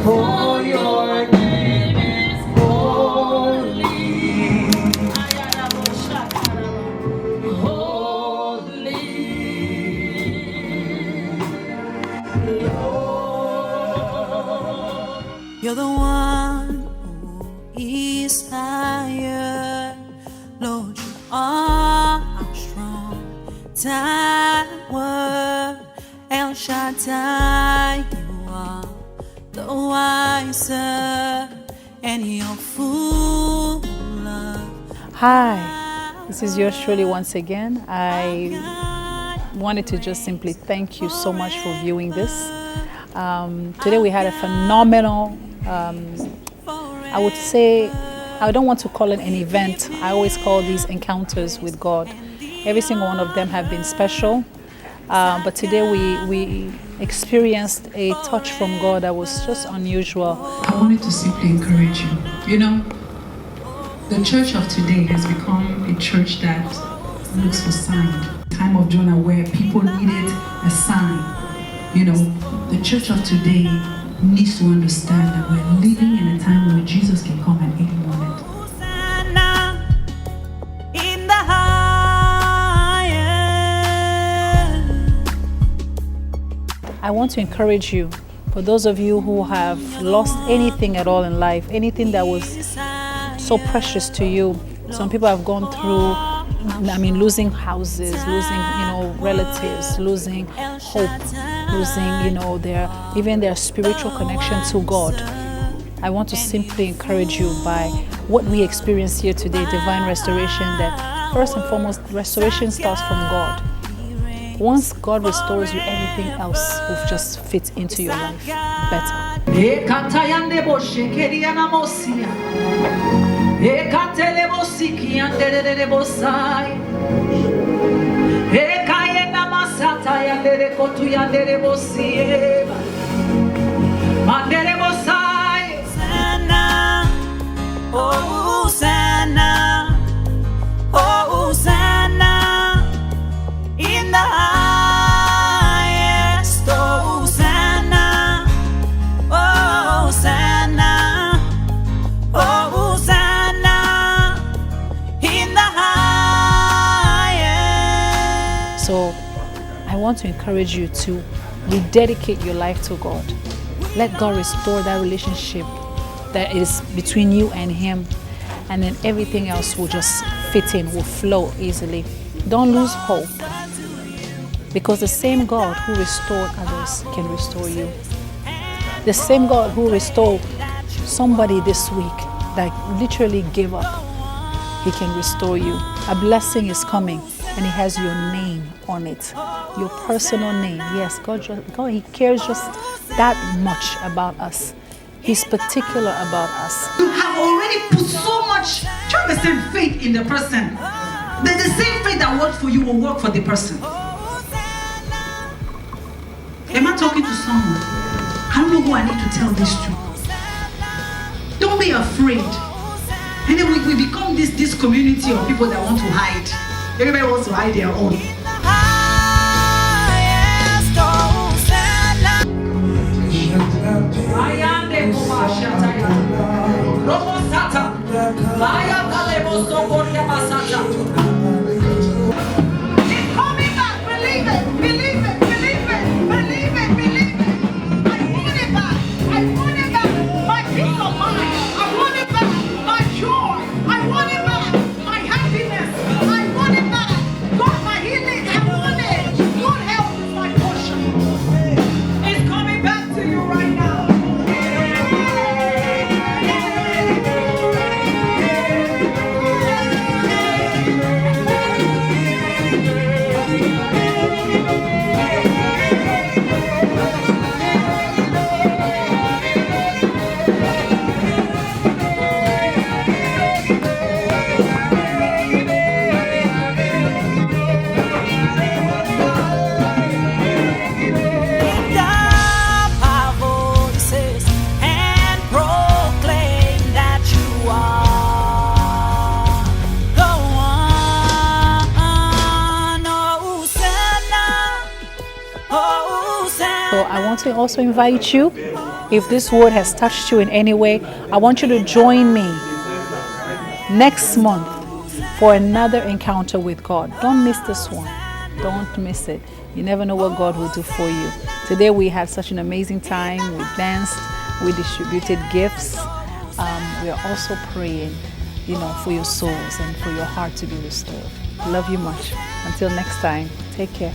For your name is holy. Holy. Lord. You're the one who is higher. Lord, you are our strong tower. El Shaddai, you are the wiser, and you're full of love. Hi, this is yours truly once again. I wanted to just simply thank you so much for viewing this. Today we had a phenomenal, I would say, I don't want to call it an event. I always call these encounters with God. Every single one of them have been special. But today we experienced a touch from God that was just unusual. I wanted to simply encourage you. You know, the church of today has become a church that looks for signs. Time of Jonah where people needed a sign. You know, the church of today needs to understand that we're living in a time where Jesus can come at any moment. I want to encourage you, for those of you who have lost anything at all in life, anything that was so precious to you. Some people have gone through, losing houses, losing, relatives, losing hope, losing, even their spiritual connection to God. I want to simply encourage you by what we experience here today, divine restoration, that first and foremost, restoration starts from God. Once God restores you, everything else will just fit into your life better. So I want to encourage you to rededicate your life to God. Let God restore that relationship that is between you and Him, and then everything else will just fit in, will flow easily. Don't lose hope, because the same God who restored others can restore you. The same God who restored somebody this week that literally gave up, He can restore you. A blessing is coming, and it has your name on it, your personal name. Yes, God, He cares just that much about us. He's particular about us. You have already put so much trust and faith in the person. That the same faith that works for you will work for the person. Am I talking to someone? I don't know who I need to tell this to. Don't be afraid. And then we become this community of people that want to hide. Everybody wants to hide their own. So I want to also invite you If this word has touched you in any way, I want you to join me next month for another encounter with God. Don't miss this one. Don't miss it. You never know what God will do for you. Today we had such an amazing time. We danced, we distributed gifts. We are also praying, for your souls and for your heart to be restored. Love you much. Until next time, take care.